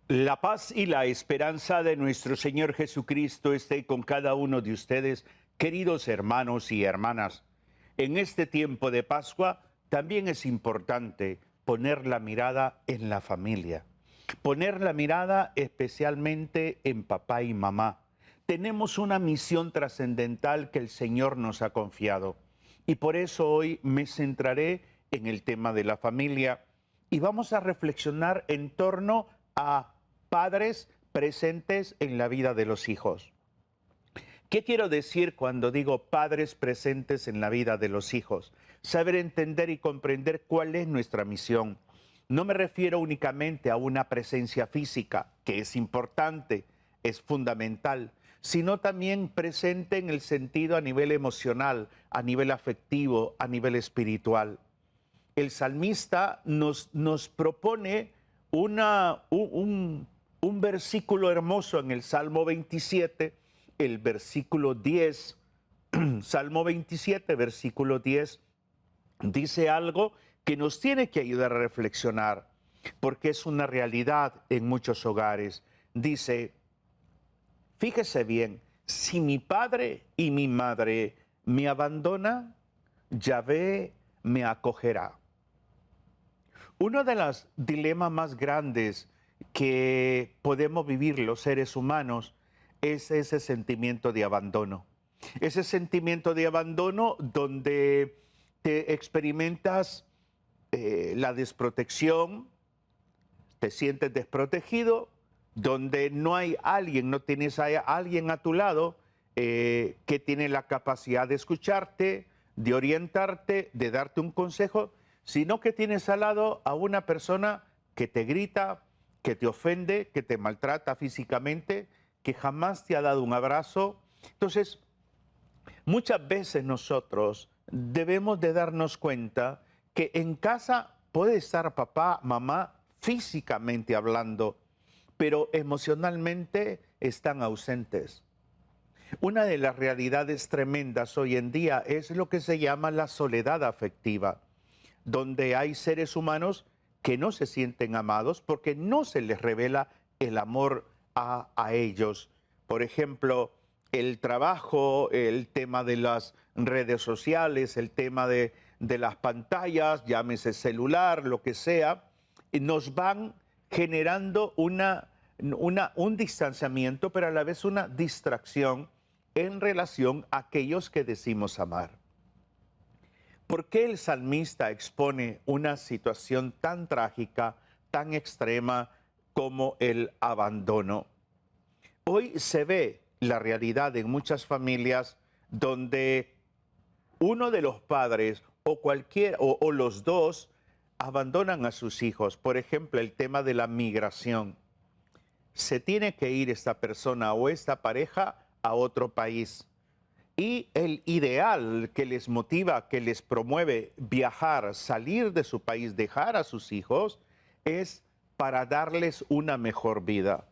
La paz y la esperanza de nuestro Señor Jesucristo esté con cada uno de ustedes, queridos hermanos y hermanas. En este tiempo de Pascua también es importante poner la mirada en la familia, poner la mirada especialmente en papá y mamá. Tenemos una misión trascendental que el Señor nos ha confiado y por eso hoy me centraré en el tema de la familia y vamos a reflexionar en torno a padres presentes en la vida de los hijos. ¿Qué quiero decir cuando digo padres presentes en la vida de los hijos? Saber entender y comprender cuál es nuestra misión. No me refiero únicamente a una presencia física, que es importante, es fundamental, sino también presente en el sentido a nivel emocional, a nivel afectivo, a nivel espiritual. El salmista nos propone un versículo hermoso en el Salmo 27, el versículo 10. Salmo 27, versículo 10, dice algo que nos tiene que ayudar a reflexionar, porque es una realidad en muchos hogares. Dice, fíjese bien, si mi padre y mi madre me abandonan, Yahvé me acogerá. Uno de los dilemas más grandes que podemos vivir los seres humanos es ese sentimiento de abandono. Ese sentimiento de abandono donde te experimentas la desprotección, te sientes desprotegido, donde no hay alguien, no tienes a alguien a tu lado que tiene la capacidad de escucharte, de orientarte, de darte un consejo, sino que tienes al lado a una persona que te grita, que te ofende, que te maltrata físicamente, que jamás te ha dado un abrazo. Entonces, muchas veces nosotros debemos de darnos cuenta que en casa puede estar papá, mamá, físicamente hablando, pero emocionalmente están ausentes. Una de las realidades tremendas hoy en día es lo que se llama la soledad afectiva, donde hay seres humanos que no se sienten amados porque no se les revela el amor a ellos. Por ejemplo, el trabajo, el tema de las redes sociales, el tema de las pantallas, llámese celular, lo que sea, nos van generando un distanciamiento, pero a la vez una distracción en relación a aquellos que decimos amar. ¿Por qué el salmista expone una situación tan trágica, tan extrema como el abandono? Hoy se ve la realidad en muchas familias donde uno de los padres o los dos abandonan a sus hijos. Por ejemplo, el tema de la migración. Se tiene que ir esta persona o esta pareja a otro país. Y el ideal que les motiva, que les promueve viajar, salir de su país, dejar a sus hijos, es para darles una mejor vida.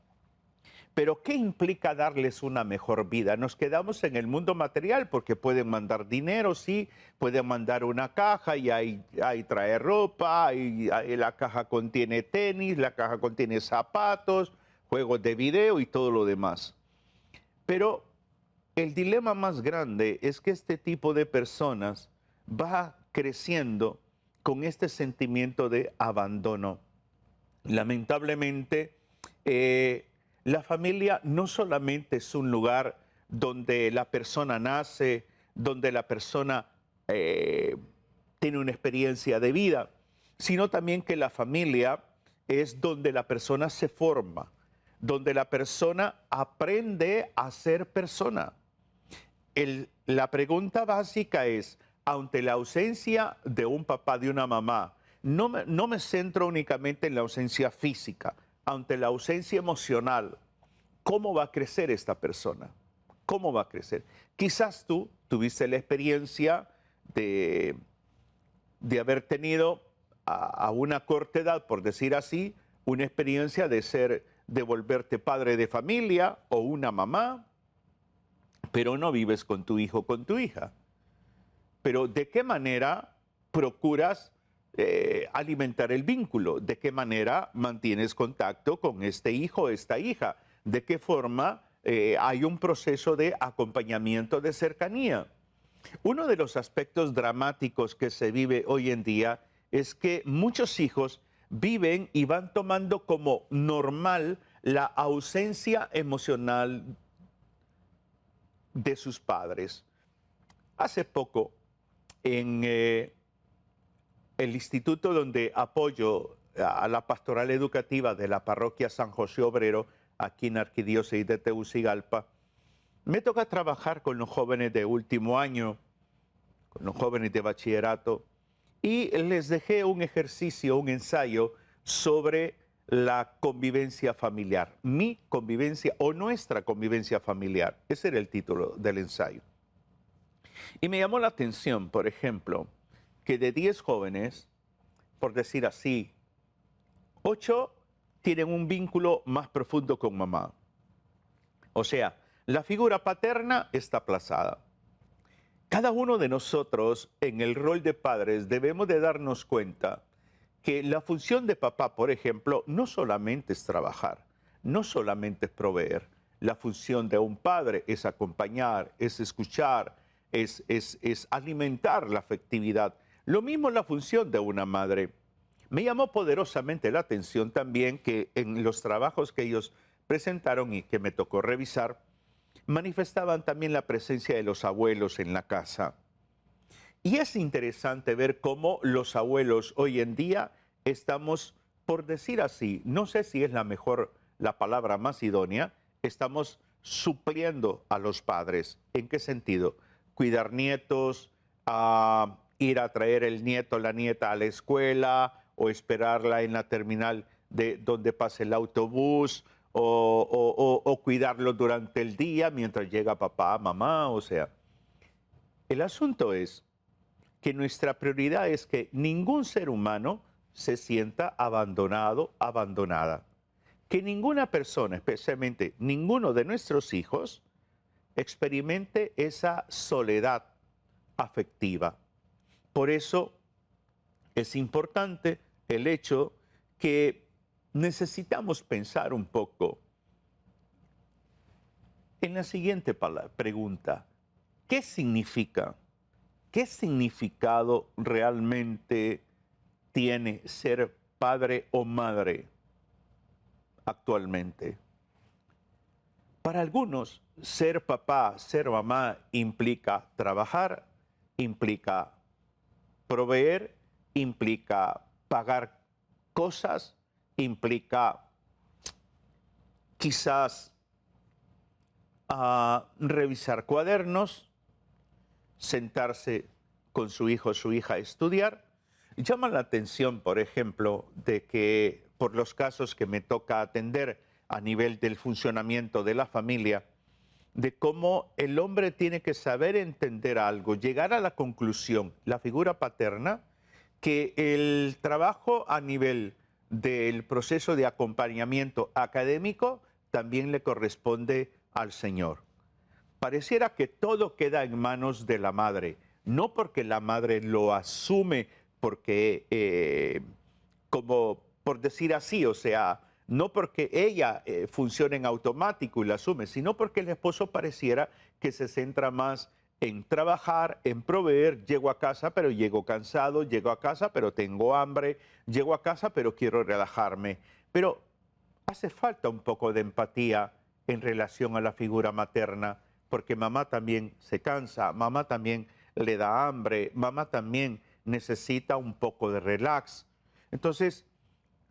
Pero ¿qué implica darles una mejor vida? Nos quedamos en el mundo material porque pueden mandar dinero, sí, pueden mandar una caja y ahí trae ropa, y la caja contiene tenis, la caja contiene zapatos, juegos de video y todo lo demás. Pero el dilema más grande es que este tipo de personas va creciendo con este sentimiento de abandono. Lamentablemente, la familia no solamente es un lugar donde la persona nace, donde la persona tiene una experiencia de vida, sino también que la familia es donde la persona se forma, donde la persona aprende a ser persona. La pregunta básica es, ante la ausencia de un papá, de una mamá, no me centro únicamente en la ausencia física, ante la ausencia emocional, ¿cómo va a crecer esta persona? ¿Cómo va a crecer? Quizás tú tuviste la experiencia de haber tenido a una corta edad, por decir así, una experiencia de volverte padre de familia o una mamá, pero no vives con tu hijo o con tu hija. Pero ¿de qué manera procuras alimentar el vínculo, de qué manera mantienes contacto con este hijo, esta hija, de qué forma hay un proceso de acompañamiento, de cercanía. Uno de los aspectos dramáticos que se vive hoy en día es que muchos hijos viven y van tomando como normal la ausencia emocional de sus padres. Hace poco, en el instituto donde apoyo a la pastoral educativa de la parroquia San José Obrero, aquí en Arquidiócesis de Tegucigalpa, me toca trabajar con los jóvenes de último año, con los jóvenes de bachillerato, y les dejé un ejercicio, un ensayo sobre la convivencia familiar, mi convivencia o nuestra convivencia familiar. Ese era el título del ensayo. Y me llamó la atención, por ejemplo, que de 10 jóvenes, por decir así, 8 tienen un vínculo más profundo con mamá. O sea, la figura paterna está aplazada. Cada uno de nosotros en el rol de padres debemos de darnos cuenta que la función de papá, por ejemplo, no solamente es trabajar, no solamente es proveer. La función de un padre es acompañar, es escuchar, es alimentar la afectividad. Lo mismo la función de una madre. Me llamó poderosamente la atención también que en los trabajos que ellos presentaron y que me tocó revisar, manifestaban también la presencia de los abuelos en la casa. Y es interesante ver cómo los abuelos hoy en día estamos, por decir así, no sé si es la palabra más idónea, estamos supliendo a los padres. ¿En qué sentido? Cuidar nietos, ir a traer el nieto o la nieta a la escuela o esperarla en la terminal de donde pase el autobús o cuidarlo durante el día mientras llega papá, mamá, o sea. El asunto es que nuestra prioridad es que ningún ser humano se sienta abandonado, abandonada. Que ninguna persona, especialmente ninguno de nuestros hijos, experimente esa soledad afectiva. Por eso es importante el hecho que necesitamos pensar un poco en la siguiente pregunta. ¿Qué significa? ¿Qué significado realmente tiene ser padre o madre actualmente? Para algunos, ser papá, ser mamá implica trabajar, implica proveer, implica pagar cosas, implica quizás revisar cuadernos, sentarse con su hijo o su hija a estudiar. Llama la atención, por ejemplo, de que por los casos que me toca atender a nivel del funcionamiento de la familia, de cómo el hombre tiene que saber entender algo, llegar a la conclusión, la figura paterna, que el trabajo a nivel del proceso de acompañamiento académico también le corresponde al Señor. Pareciera que todo queda en manos de la madre, no porque la madre lo asume, porque, como por decir así, o sea, no porque ella funcione en automático y la asume, sino porque el esposo pareciera que se centra más en trabajar, en proveer. Llego a casa, pero llego cansado, llego a casa, pero tengo hambre, llego a casa, pero quiero relajarme. Pero hace falta un poco de empatía en relación a la figura materna, porque mamá también se cansa, mamá también le da hambre, mamá también necesita un poco de relax. Entonces,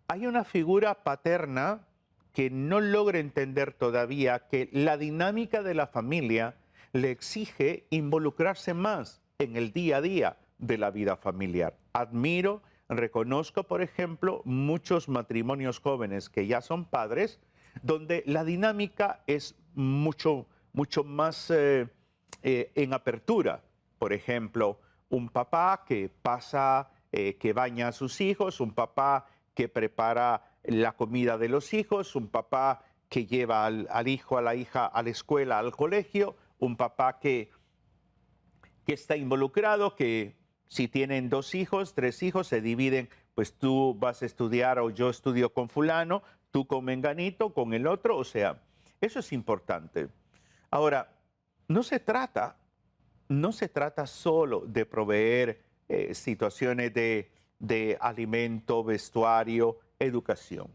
hay una figura paterna que no logra entender todavía que la dinámica de la familia le exige involucrarse más en el día a día de la vida familiar. Admiro, reconozco, por ejemplo, muchos matrimonios jóvenes que ya son padres, donde la dinámica es mucho más en apertura. Por ejemplo, un papá que que baña a sus hijos, un papá que prepara la comida de los hijos, un papá que lleva al hijo, a la hija a la escuela, al colegio, un papá que está involucrado, que Si tienen 2 hijos, 3 hijos, se dividen, pues tú vas a estudiar o yo estudio con fulano, tú con menganito, con el otro, o sea, eso es importante. Ahora, no se trata, no se trata solo de proveer situaciones de alimento, vestuario, educación.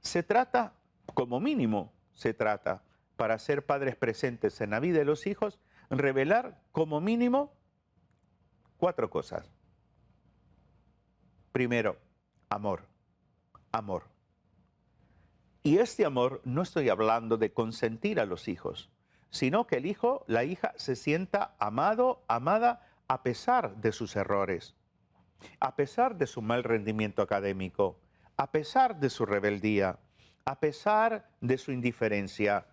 Se trata, como mínimo, se trata, para ser padres presentes en la vida de los hijos, revelar como mínimo 4 cosas. Primero, amor, amor. Y este amor no estoy hablando de consentir a los hijos, sino que el hijo, la hija se sienta amado, amada a pesar de sus errores, a pesar de su mal rendimiento académico, a pesar de su rebeldía, a pesar de su indiferencia.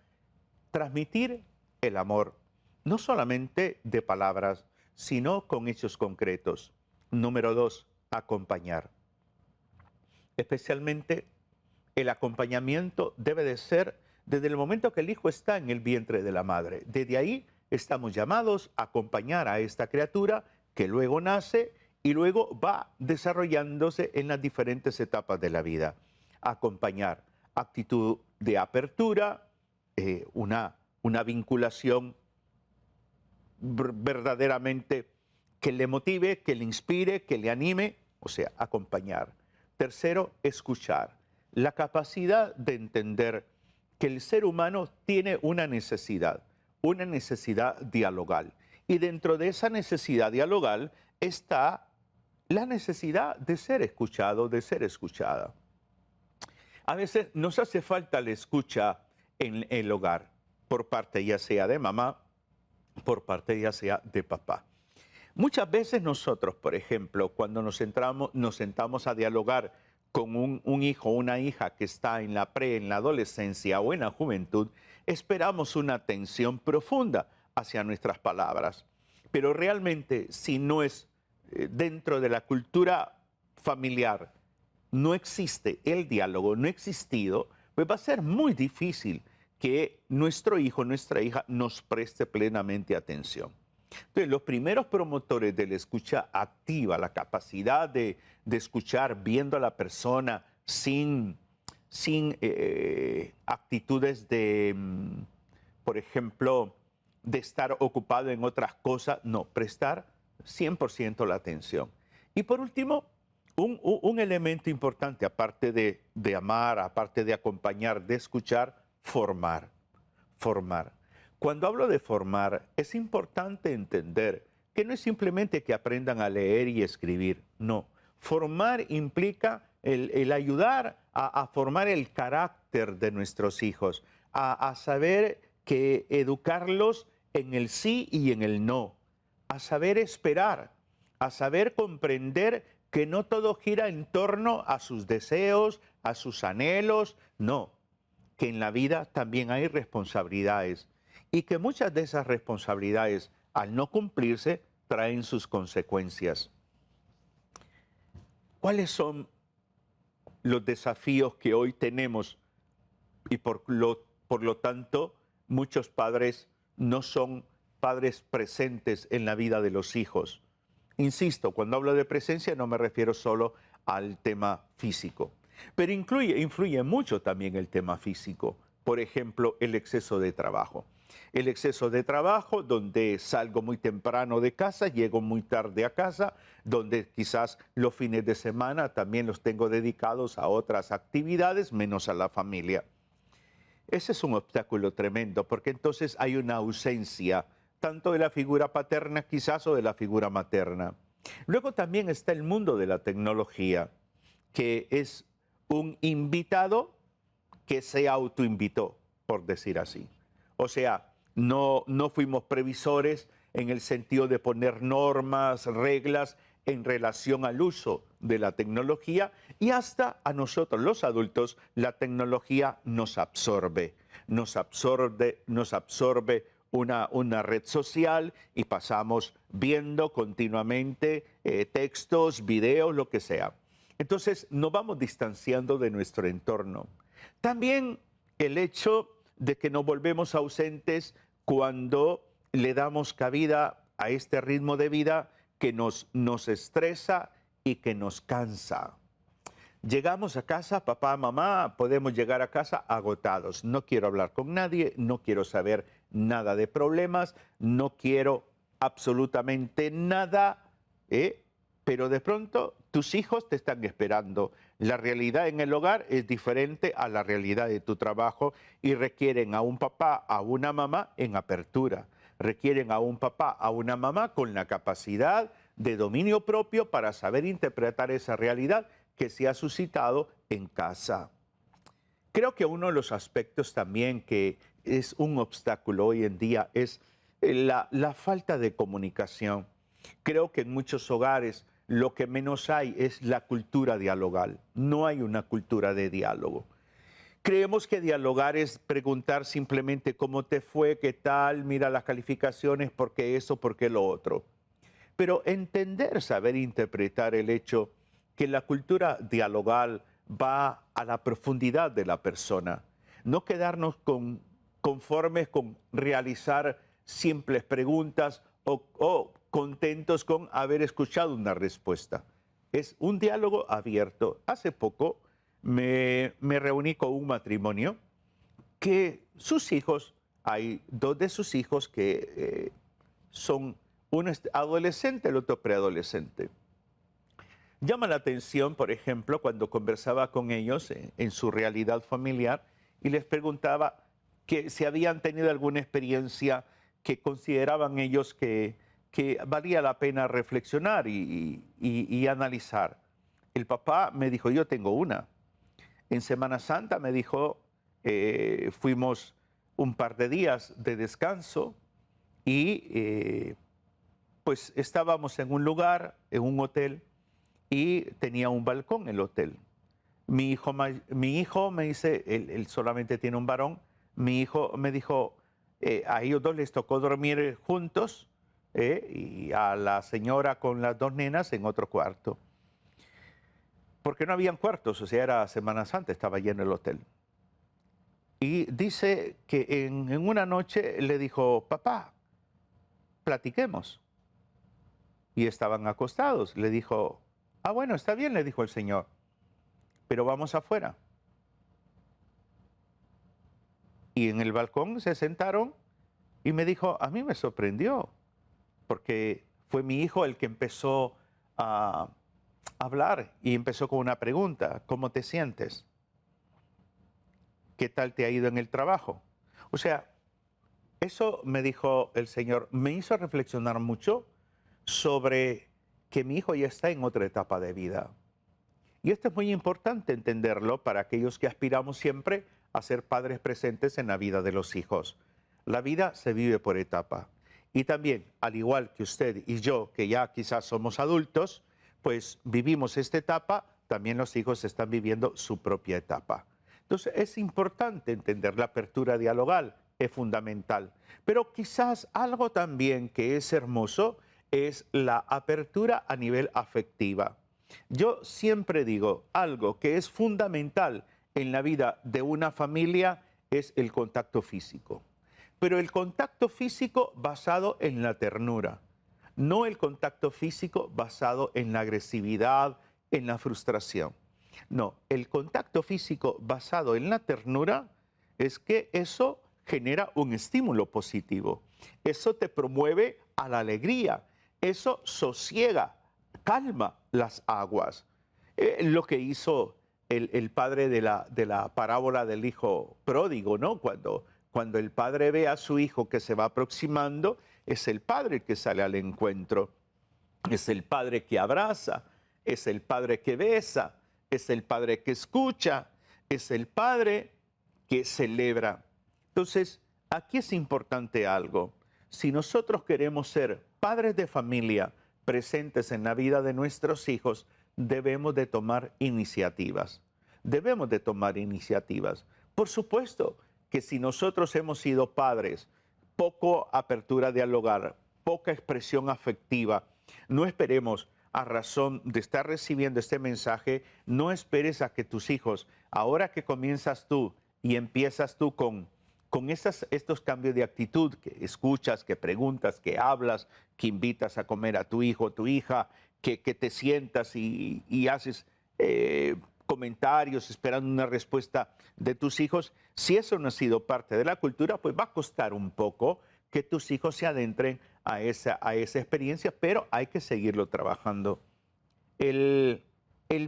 Transmitir el amor, no solamente de palabras, sino con hechos concretos. Número 2, acompañar. Especialmente el acompañamiento debe de ser desde el momento que el hijo está en el vientre de la madre. Desde ahí estamos llamados a acompañar a esta criatura que luego nace y luego va desarrollándose en las diferentes etapas de la vida. Acompañar, actitud de apertura, una vinculación verdaderamente que le motive, que le inspire, que le anime, o sea, acompañar. Tercero, escuchar. La capacidad de entender que el ser humano tiene una necesidad dialogal. Y dentro de esa necesidad dialogal está la necesidad de ser escuchado, de ser escuchada. A veces nos hace falta la escucha en el hogar, por parte ya sea de mamá, por parte ya sea de papá. Muchas veces nosotros, por ejemplo, cuando nos sentamos a dialogar con un hijo o una hija que está en en la adolescencia o en la juventud, esperamos una atención profunda hacia nuestras palabras. Pero realmente, si no es dentro de la cultura familiar, no existe el diálogo, no ha existido, pues va a ser muy difícil que nuestro hijo, nuestra hija nos preste plenamente atención. Entonces, los primeros promotores de la escucha activa, la capacidad de escuchar viendo a la persona sin actitudes de, por ejemplo, de estar ocupado en otras cosas, no, prestar 100% la atención. Y por último, un elemento importante, aparte de amar, aparte de acompañar, de escuchar, formar. Cuando hablo de formar, es importante entender que no es simplemente que aprendan a leer y escribir, no. Formar implica el ayudar a formar el carácter de nuestros hijos, a saber que educarlos en el sí y en el no, a saber esperar, a saber comprender que no todo gira en torno a sus deseos, a sus anhelos, no, que en la vida también hay responsabilidades y que muchas de esas responsabilidades, al no cumplirse, traen sus consecuencias. ¿Cuáles son los desafíos que hoy tenemos? Y por lo tanto, muchos padres no son padres presentes en la vida de los hijos. Insisto, cuando hablo de presencia no me refiero solo al tema físico, pero influye mucho también el tema físico. Por ejemplo, el exceso de trabajo. El exceso de trabajo, donde salgo muy temprano de casa, llego muy tarde a casa, donde quizás los fines de semana también los tengo dedicados a otras actividades, menos a la familia. Ese es un obstáculo tremendo, porque entonces hay una ausencia tanto de la figura paterna quizás o de la figura materna. Luego también está el mundo de la tecnología, que es un invitado que se autoinvitó, por decir así. O sea, no fuimos previsores en el sentido de poner normas, reglas en relación al uso de la tecnología y hasta a nosotros los adultos la tecnología nos absorbe una red social y pasamos viendo continuamente textos, videos, lo que sea. Entonces nos vamos distanciando de nuestro entorno. También el hecho de que nos volvemos ausentes cuando le damos cabida a este ritmo de vida que nos estresa y que nos cansa. Llegamos a casa, papá, mamá, podemos llegar a casa agotados. No quiero hablar con nadie, no quiero saber nada de problemas, no quiero absolutamente nada, ¿eh? Pero de pronto tus hijos te están esperando. La realidad en el hogar es diferente a la realidad de tu trabajo y requieren a un papá, a una mamá en apertura. Requieren a un papá, a una mamá con la capacidad de dominio propio para saber interpretar esa realidad que se ha suscitado en casa. Creo que uno de los aspectos también que es un obstáculo hoy en día es la falta de comunicación. Creo que en muchos hogares lo que menos hay es la cultura dialogal. No hay una cultura de diálogo. Creemos que dialogar es preguntar simplemente cómo te fue, qué tal, mira las calificaciones, por qué eso, por qué lo otro. Pero entender, saber interpretar el hecho que la cultura dialogal va a la profundidad de la persona. No quedarnos conformes con realizar simples preguntas o contentos con haber escuchado una respuesta. Es un diálogo abierto. Hace poco me reuní con un matrimonio que sus hijos, hay dos de sus hijos que son uno es adolescente, el otro preadolescente. Llama la atención, por ejemplo, cuando conversaba con ellos en su realidad familiar y les preguntaba que si habían tenido alguna experiencia que consideraban ellos que valía la pena reflexionar y analizar. El papá me dijo, yo tengo una. En Semana Santa me dijo, fuimos un par de días de descanso y pues estábamos en un lugar, en un hotel, y tenía un balcón el hotel. Mi hijo me dice, él solamente tiene un varón, mi hijo me dijo, a ellos dos les tocó dormir juntos y a la señora con las dos nenas en otro cuarto. Porque no habían cuartos, o sea, era Semana Santa, estaba lleno el hotel. Y dice que en una noche le dijo, papá, platiquemos. Y estaban acostados. Le dijo, ah, bueno, está bien, le dijo el Señor, pero vamos afuera. Y en el balcón se sentaron y me dijo, a mí me sorprendió, porque fue mi hijo el que empezó a hablar y empezó con una pregunta, ¿cómo te sientes? ¿Qué tal te ha ido en el trabajo? O sea, eso me dijo el Señor, me hizo reflexionar mucho sobre que mi hijo ya está en otra etapa de vida. Y esto es muy importante entenderlo para aquellos que aspiramos siempre a ser padres presentes en la vida de los hijos. La vida se vive por etapa. Y también, al igual que usted y yo, que ya quizás somos adultos, pues vivimos esta etapa, también los hijos están viviendo su propia etapa. Entonces es importante entender la apertura dialogal, es fundamental. Pero quizás algo también que es hermoso es la apertura a nivel afectiva. Yo siempre digo, algo que es fundamental en la vida de una familia es el contacto físico. Pero el contacto físico basado en la ternura, no el contacto físico basado en la agresividad, en la frustración. No, el contacto físico basado en la ternura es que eso genera un estímulo positivo. Eso te promueve a la alegría. Eso sosiega, calma las aguas. Lo que hizo el padre de la parábola del hijo pródigo, ¿no? Cuando el padre ve a su hijo que se va aproximando, es el padre que sale al encuentro. Es el padre que abraza, es el padre que besa, es el padre que escucha, es el padre que celebra. Entonces, aquí es importante algo. Si nosotros queremos ser padres de familia presentes en la vida de nuestros hijos, debemos de tomar iniciativas. Debemos de tomar iniciativas. Por supuesto que si nosotros hemos sido padres, poco apertura a dialogar, poca expresión afectiva, no esperemos a razón de estar recibiendo este mensaje, no esperes a que tus hijos, ahora que comienzas tú y empiezas tú con con estos cambios de actitud que escuchas, que preguntas, que hablas, que invitas a comer a tu hijo o tu hija, que te sientas y haces comentarios esperando una respuesta de tus hijos, si eso no ha sido parte de la cultura, pues va a costar un poco que tus hijos se adentren a esa experiencia, pero hay que seguirlo trabajando. El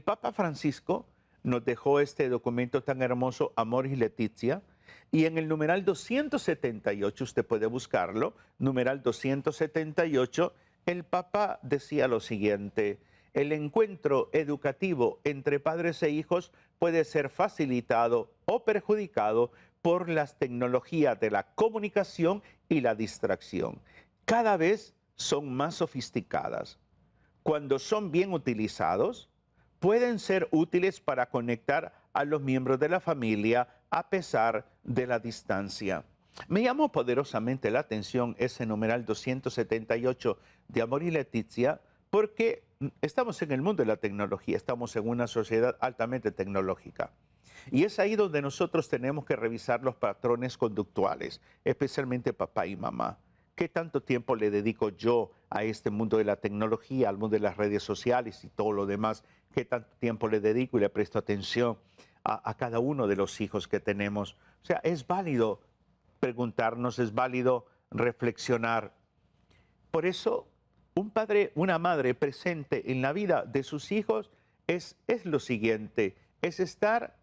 Papa Francisco nos dejó este documento tan hermoso, Amor y Leticia, y en el numeral 278, usted puede buscarlo, numeral 278, el Papa decía lo siguiente: el encuentro educativo entre padres e hijos puede ser facilitado o perjudicado por las tecnologías de la comunicación y la distracción. Cada vez son más sofisticadas. Cuando son bien utilizados, pueden ser útiles para conectar a los miembros de la familia a pesar de la distancia. Me llamó poderosamente la atención ese numeral 278 de Amor y Leticia, porque estamos en el mundo de la tecnología, estamos en una sociedad altamente tecnológica. Y es ahí donde nosotros tenemos que revisar los patrones conductuales, especialmente papá y mamá. ¿Qué tanto tiempo le dedico yo a este mundo de la tecnología, al mundo de las redes sociales y todo lo demás? ¿Qué tanto tiempo le dedico y le presto atención a cada uno de los hijos que tenemos? O sea, es válido preguntarnos, es válido reflexionar. Por eso, un padre, una madre presente en la vida de sus hijos es lo siguiente, es estar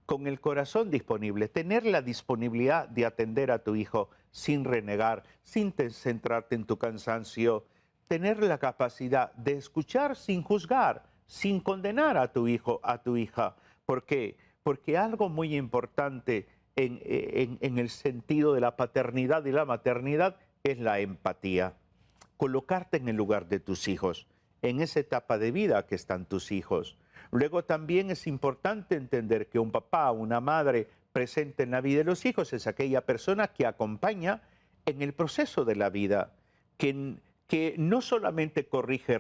con el corazón disponible, tener la disponibilidad de atender a tu hijo sin renegar, sin centrarte en tu cansancio, tener la capacidad de escuchar sin juzgar, sin condenar a tu hijo, a tu hija. ¿Por qué? Porque algo muy importante en el sentido de la paternidad y la maternidad es la empatía. Colocarte en el lugar de tus hijos, en esa etapa de vida que están tus hijos. Luego también es importante entender que un papá, una madre presente en la vida de los hijos es aquella persona que acompaña en el proceso de la vida, que no solamente corrige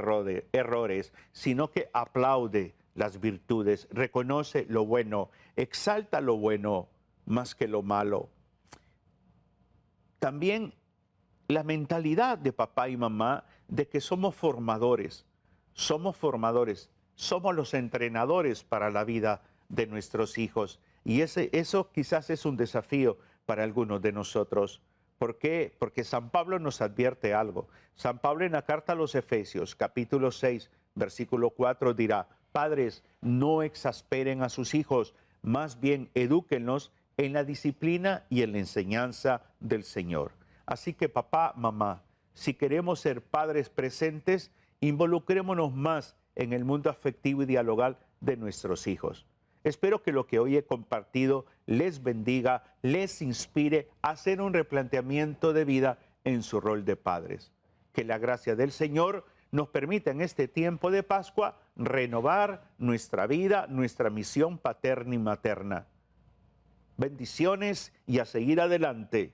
errores, sino que aplaude las virtudes, reconoce lo bueno, exalta lo bueno más que lo malo. También la mentalidad de papá y mamá de que somos formadores, somos los entrenadores para la vida de nuestros hijos. Y eso quizás es un desafío para algunos de nosotros. ¿Por qué? Porque San Pablo nos advierte algo. San Pablo en la carta a los Efesios, capítulo 6, versículo 4 dirá: padres, no exasperen a sus hijos, más bien edúquenlos en la disciplina y en la enseñanza del Señor. Así que papá, mamá, si queremos ser padres presentes, involucrémonos más en el mundo afectivo y dialogal de nuestros hijos. Espero que lo que hoy he compartido les bendiga, les inspire a hacer un replanteamiento de vida en su rol de padres. Que la gracia del Señor nos permita en este tiempo de Pascua renovar nuestra vida, nuestra misión paterna y materna. Bendiciones y a seguir adelante.